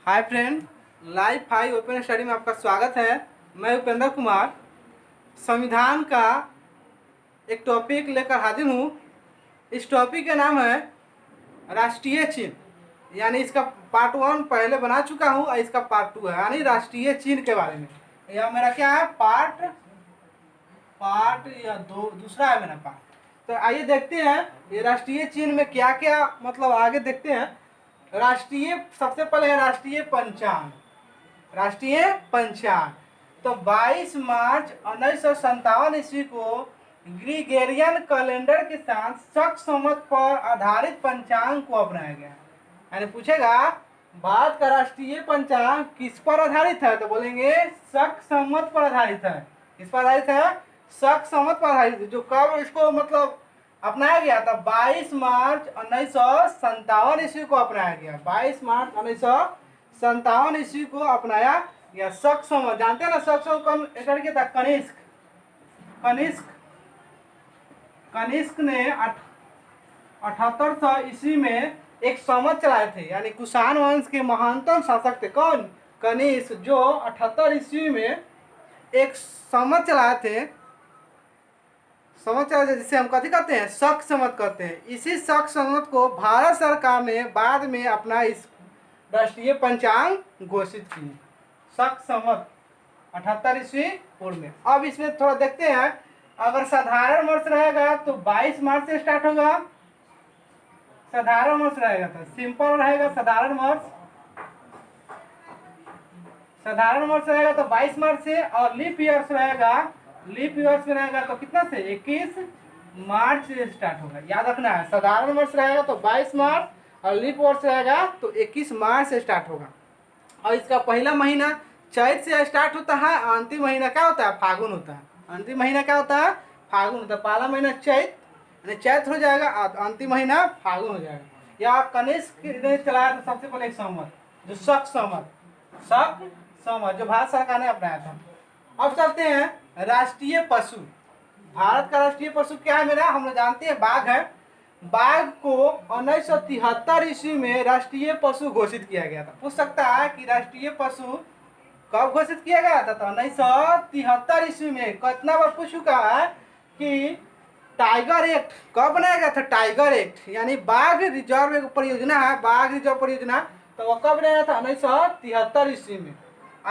Hi friend, live 5 open study में आपका स्वागत है। मैं उपेंद्र कुमार संविधान का एक टॉपिक लेकर हाजिर हूँ। इस टॉपिक का नाम है राष्ट्रीय चिन्ह, यानी इसका पार्ट 1 पहले बना चुका हूँ और इसका पार्ट 2 है, यानी राष्ट्रीय चिन्ह के बारे में। यह मेरा क्या है, पार्ट या दूसरा है मेरा पार्ट। तो आइए देखते हैं ये राष्ट्रीय चिन्ह में क्या क्या मतलब आगे देखते हैं। राष्ट्रीय सबसे पहले है राष्ट्रीय पंचांग। राष्ट्रीय पंचांग तो 22 मार्च 1957 ईस्वी को ग्रीगेरियन कैलेंडर के साथ शक संवत पर आधारित पंचांग को अपनाया गया। यानी पूछेगा भारत का राष्ट्रीय पंचांग किस पर आधारित है, तो बोलेंगे शक संवत पर आधारित है। किस पर आधारित है? शक संवत पर आधारित। जो कब इसको मतलब अपनाया गया था? 22 मार्च 1957 ईस्वी को अपनाया गया। 22 मार्च 1957 ईस्वी को अपनाया गया शक संवत। जानते हैं ना शक संवत कौन स्टार्ट किया था? कनिष्क। कनिष्क ने 7800 ईस्वी में एक संवत चलाए थे, यानी कुषाण वंश के महानतम शासक थे। कौन? कनिष्क, जो 78 ईस्वी में एक संवत चलाए थे। संवत चलाए थे जिसे हम कथी कहते हैं? शक संवत कहते हैं। इसी शक संवत को भारत सरकार ने बाद में अपना इस राष्ट्रीय पंचांग घोषित की। शक संवत 78 ईस्वी पूर्व में। अब इसमें थोड़ा देखते हैं। अगर साधारण वर्ष रहेगा तो 22 मार्च से स्टार्ट होगा। साधारण वर्ष रहेगा तो सिंपल रहेगा। साधारण वर्ष रहेगा तो 22 मार्च से, और लीप ईयर्स रहेगा। लीप ईयर्स में रहेगा तो कितना से? 21 मार्च से स्टार्ट होगा। याद रखना है, साधारण वर्ष रहेगा तो 22 मार्च और लीप वर्ष रहेगा तो 21 मार्च से स्टार्ट होगा। और इसका पहला महीना चैत से स्टार्ट होता है, अंतिम महीना क्या होता है? फागुन होता है। अंतिम महीना क्या होता है? फागुन होता है। पहला महीना चैत यानी चैत हो जाएगा, अंतिम महीना फागुन हो जाएगा। या कनिष्क ने चलाया था सबसे पहले एक संवत, जो शक संवत जो भारत सरकार ने अपनाया था। अब चलते हैं राष्ट्रीय पशु। भारत का राष्ट्रीय पशु क्या है मेरा? हम लोग जानते हैं बाघ है। बाघ को 1973 ईस्वी में राष्ट्रीय पशु घोषित किया गया था। पूछ सकता है कि राष्ट्रीय पशु कब घोषित किया गया था? तो 1973 ईस्वी में। कितना बार पूछ चुका है कि टाइगर एक्ट कब बनाया गया था? टाइगर एक्ट यानी बाघ रिजर्व परियोजना है, बाघ रिजर्व परियोजना। तो वो कब बनाया था? 1973 ईस्वी में।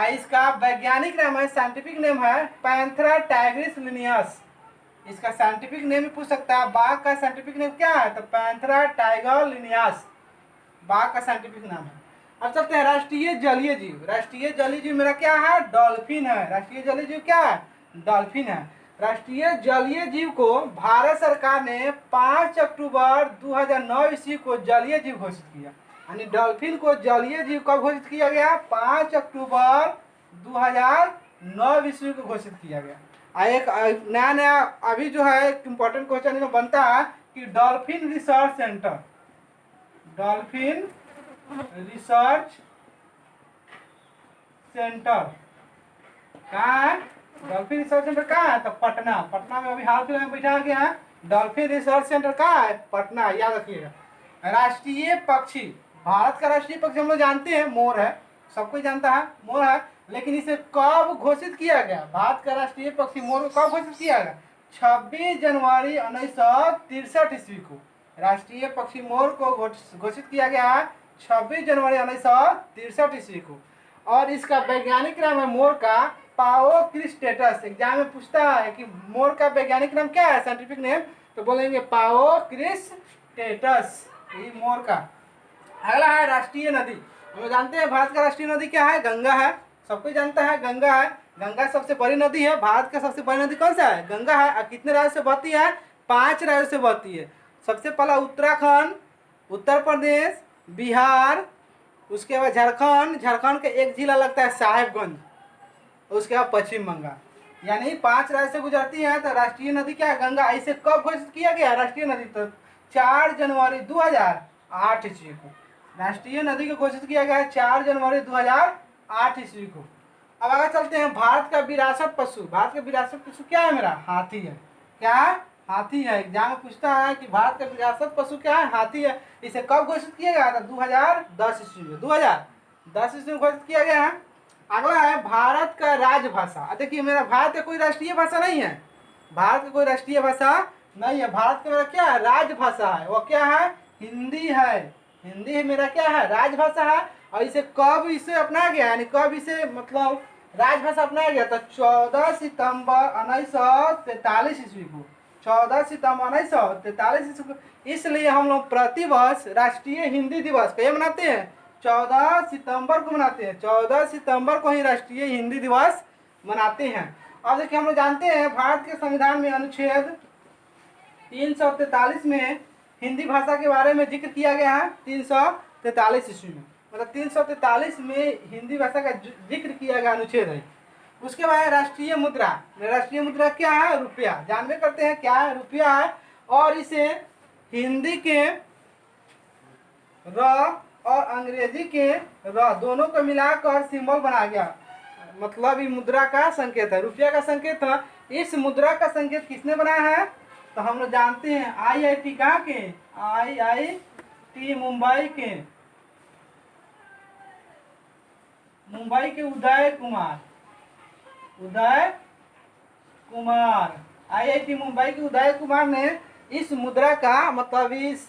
इसका वैज्ञानिक नाम है, साइंटिफिक नेम है पैंथेरा टाइग्रिस लिनियस। इसका साइंटिफिक नेम भी पूछ सकता है। बाघ का साइंटिफिक नेम क्या है? तो पैंथेरा टाइगर लिनियस बाघ का साइंटिफिक नाम है। अब चलते हैं राष्ट्रीय जलीय जीव। राष्ट्रीय जलीय जीव मेरा क्या है? डॉल्फिन है। राष्ट्रीय जलीय जीव क्या है? डॉल्फिन है। राष्ट्रीय जलीय जीव को भारत सरकार ने 5 अक्टूबर 2009 ईस्वी को जलीय जीव घोषित किया। यानी डॉल्फिन को जलीय जीव कब घोषित किया गया? 5 अक्टूबर 2009 ईस्वी को घोषित किया गया। एक नया नया अभी जो है एक इम्पोर्टेंट क्वेश्चन में बनता है कि dolphin research centre, dolphin research centre कहाँ है? डॉल्फिन रिसर्च सेंटर कहाँ है? तो पटना में अभी हाल फिलहाल में बैठा गया है। डॉल्फिन रिसर्च सेंटर कहाँ है? पटना, याद रखिएगा। राष्ट्रीय पक्षी, भारत का राष्ट्रीय पक्षी हम लोग जानते हैं मोर है, सब कोई जानता है मोर है। लेकिन इसे कब घोषित किया गया? भारत का राष्ट्रीय पक्षी मोर को कब घोषित किया गया? 26 जनवरी 1963 ईस्वी को राष्ट्रीय पक्षी मोर को घोषित किया गया है 26 जनवरी 1963 ईस्वी को। और इसका वैज्ञानिक नाम है मोर का पाओक्रिस्टेटस। एग्जाम में पूछता है कि मोर का वैज्ञानिक नाम क्या है, साइंटिफिक नेम, तो बोलेंगे पाओक्रिस्टेटस, ये मोर का। अगला है राष्ट्रीय नदी। हम जानते हैं भारत का राष्ट्रीय नदी क्या है? गंगा है, सबको जानता है गंगा है। गंगा सबसे बड़ी नदी है। भारत का सबसे बड़ी नदी कौन सा है? गंगा है। और कितने राज्य से बहती है? 5 राज्यों से बहती है। सबसे पहला उत्तराखंड, उत्तर प्रदेश, बिहार, उसके बाद झारखंड। झारखंड का एक जिला लगता है साहेबगंज, उसके बाद पश्चिम बंगाल। यानी 5 राज्य से गुजरती है। तो राष्ट्रीय नदी क्या है? गंगा। इसे कब घोषित किया गया राष्ट्रीय नदी? तो 4 जनवरी 2008 ईस्वी को राष्ट्रीय नदी को घोषित किया गया है, 4 जनवरी 2008 ईस्वी को। अब आगे चलते हैं भारत का विरासत पशु। भारत का विरासत पशु क्या है मेरा? हाथी है। क्या है? हाथी है। एग्जाम में पूछता है कि भारत का विरासत पशु क्या है? हाथी है। इसे कब घोषित किया गया था? 2010 ईस्वी में। 10 ईस्वी में घोषित किया गया है। अगला है भारत का राजभाषा। देखिए मेरा भारत का कोई राष्ट्रीय भाषा नहीं है, भारत की कोई राष्ट्रीय भाषा नहीं है। भारत का मेरा क्या है, राजभाषा है। वो क्या है, हिंदी है। हिंदी मेरा क्या है, राजभाषा है। और इसे कब इसे अपनाया गया, यानी कब इसे मतलब राजभाषा अपनाया गया, तो 14 सितंबर 1943 ईस्वी को। 14 सितंबर 1943 ईस्वी को। इसलिए हम लोग प्रतिवर्ष राष्ट्रीय हिंदी दिवस कब मनाते हैं, 14 सितंबर को मनाते हैं। 14 सितंबर को ही राष्ट्रीय हिंदी दिवस मनाते हैं। अब देखिए हम लोग जानते हैं भारत के संविधान में अनुच्छेद 343 में हिंदी भाषा के बारे में जिक्र किया गया है। 343 ईस्वी में, मतलब 343 में हिंदी भाषा का जिक्र किया गया अनुच्छेद है। उसके बाद राष्ट्रीय मुद्रा। राष्ट्रीय मुद्रा क्या है, रुपया। जानवे करते हैं क्या है, रुपया है। और इसे हिंदी के र और अंग्रेजी के र दोनों को मिलाकर सिंबल बनाया गया, मतलब ये मुद्रा का संकेत है, रुपया का संकेत है। इस मुद्रा का संकेत किसने बनाया है, तो हम लोग जानते हैं IIT कहाँ के, IIT मुंबई के, मुंबई के उदय कुमार, IIT मुंबई के उदय कुमार ने इस मुद्रा का मतलब इस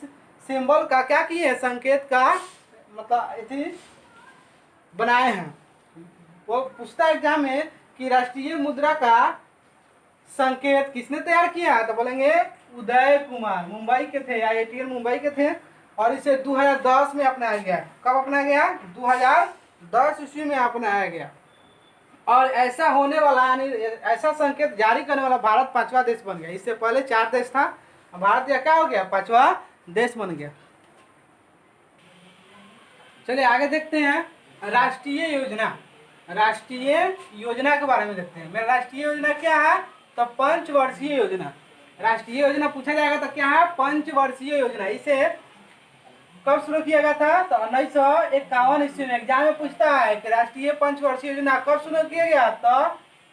सिंबल का क्या किए, संकेत का मतलब बनाए हैं। वो पूछता है एग्जाम में कि राष्ट्रीय मुद्रा का संकेत किसने तैयार किया, तो बोलेंगे उदय कुमार, मुंबई के थे, IIT मुंबई के थे। और इसे 2010 में अपनाया गया। कब अपनाया गया, 2010 ईस्वी में अपनाया गया। और ऐसा होने वाला यानी ऐसा संकेत जारी करने वाला भारत 5वां देश बन गया। इससे पहले 4 देश था, भारत या क्या हो गया, 5वां देश बन गया। चलिए आगे देखते हैं राष्ट्रीय योजना। राष्ट्रीय योजना के बारे में देखते हैं। मेरा राष्ट्रीय योजना क्या है, तो पंचवर्षीय योजना। राष्ट्रीय योजना पूछा जाएगा तो क्या है, पंचवर्षीय योजना। इसे कब शुरू किया गया था, तो 1951 ईस्वी में। एग्जाम में पूछता है कि राष्ट्रीय पंचवर्षीय योजना कब शुरू किया गया, तो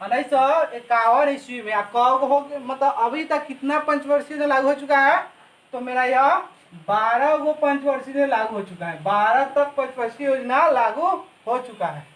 1951 ईस्वी में। कब हो मतलब अभी तक कितना पंचवर्षीय योजना लागू हो चुका है, तो मेरा यह 12 गो पंचवर्षीय योजना लागू हो चुका है। 12 तक पंचवर्षीय योजना लागू हो चुका है।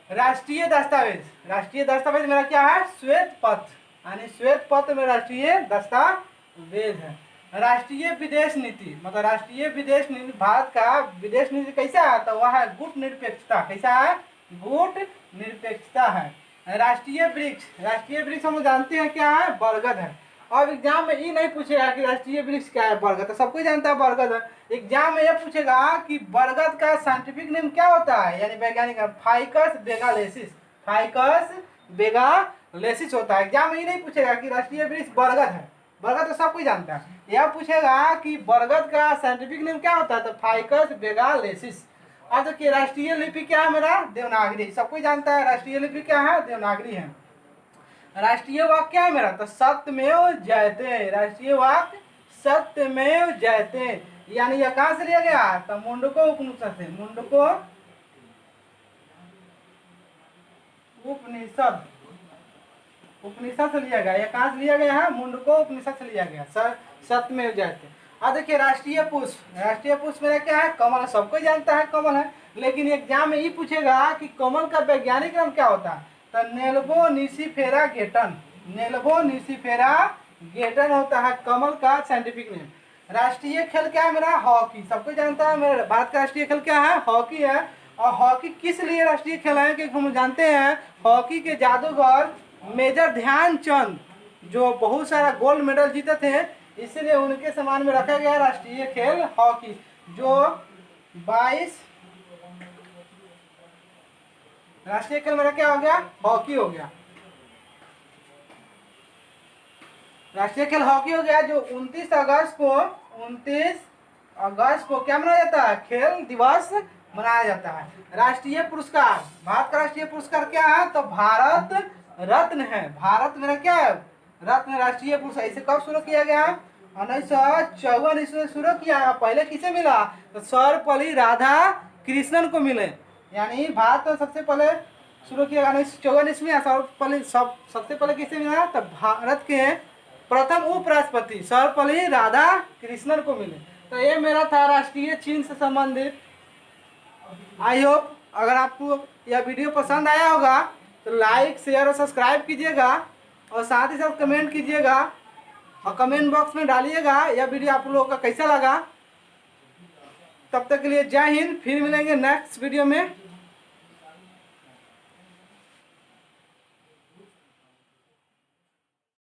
राष्ट्रीय दस्तावेज। राष्ट्रीय दस्तावेज मेरा क्या है, श्वेत पत्र, यानी श्वेत पत्र में राष्ट्रीय दस्तावेज है। राष्ट्रीय विदेश नीति, मतलब राष्ट्रीय विदेश नीति, भारत का विदेश नीति कैसा है, तो वह है गुट निरपेक्षता। कैसा है, गुट निरपेक्षता है। राष्ट्रीय वृक्ष। राष्ट्रीय वृक्ष हम जानते हैं क्या है, बरगद है। अब एग्जाम में ये नहीं पूछेगा कि राष्ट्रीय वृक्ष क्या है, बरगद, तो सबको जानता है बरगद है। एग्जाम में यह पूछेगा कि बरगद का साइंटिफिक नेम क्या होता है, यानी वैज्ञानिक, फाइकस बेगालेसिस। फाइकस बेगालेसिस होता है। एग्जाम में ये नहीं पूछेगा कि राष्ट्रीय वृक्ष बरगद है, बरगद तो सब कोई जानता है। यह पूछेगा कि बरगद का साइंटिफिक नेम क्या होता है, तो फाइकस बेगालेसिस। अब देखिए राष्ट्रीय लिपि क्या है मेरा, देवनागरी। सब कोई जानता है राष्ट्रीय लिपि क्या है, देवनागरी है। राष्ट्रीय वाक्य क्या है मेरा, तो सत्यमेव जयते। राष्ट्रीय वाक्य सत्यमेव जयते, यानी यह कहां से लिया गया, तो मुंडको उपनिषद से। मुंडको उपनिषद से लिया गया। यह कहां से लिया गया है, मुंडको उपनिषद से लिया गया, सत्यमेव जयते। अब देखिए राष्ट्रीय पुष्प। राष्ट्रीय पुष्प मेरा क्या है, कमल। सबको जानता है कमल है, लेकिन एग्जाम में ये पूछेगा कि कमल का वैज्ञानिक नाम क्या होता है, तो नेल्बो निसिफेरा गेटन। नेल्बो निसिफेरा गेटन होता है कमल का साइंटिफिक नेम। राष्ट्रीय खेल क्या है मेरा, हॉकी। सबको जानता है मेरा भारत का राष्ट्रीय खेल क्या है, हॉकी है। और हॉकी किस लिए राष्ट्रीय खेल है, क्योंकि हम जानते हैं हॉकी के जादूगर मेजर ध्यानचंद जो बहुत सारा गोल्ड मेडल जीते थे, इसलिए उनके सम्मान में रखा गया राष्ट्रीय खेल हॉकी। जो 22 राष्ट्रीय खेल मेरा क्या हो गया, हॉकी हो गया। राष्ट्रीय खेल हॉकी हो गया। जो 29 अगस्त को क्या मनाया जाता है, खेल दिवस मनाया जाता है। राष्ट्रीय पुरस्कार। भारत का राष्ट्रीय पुरस्कार क्या है, तो भारत रत्न है। भारत मेरा क्या है, रत्न राष्ट्रीय पुरस्कार। इसे कब शुरू किया गया, 1954 ईस्वी में शुरू किया। पहले किसे मिला, तो सर्वपल्ली राधा कृष्णन को मिले। यानी भारत में सबसे पहले शुरू किया 1954 ईस्वी में। सर्वपल्ली सबसे पहले किसे मिला, तो भारत के प्रथम उपराष्ट्रपति सर्वपल्ली राधा कृष्णन को मिले। तो ये मेरा था राष्ट्रीय चिन्ह से संबंधित आई होप अगर आपको यह वीडियो पसंद आया होगा तो लाइक शेयर और सब्सक्राइब कीजिएगा और साथ ही साथ कमेंट कीजिएगा और कमेंट बॉक्स में डालिएगा यह वीडियो आप लोगों का कैसा लगा। तब तक के लिए जय हिंद, फिर मिलेंगे नेक्स्ट वीडियो में।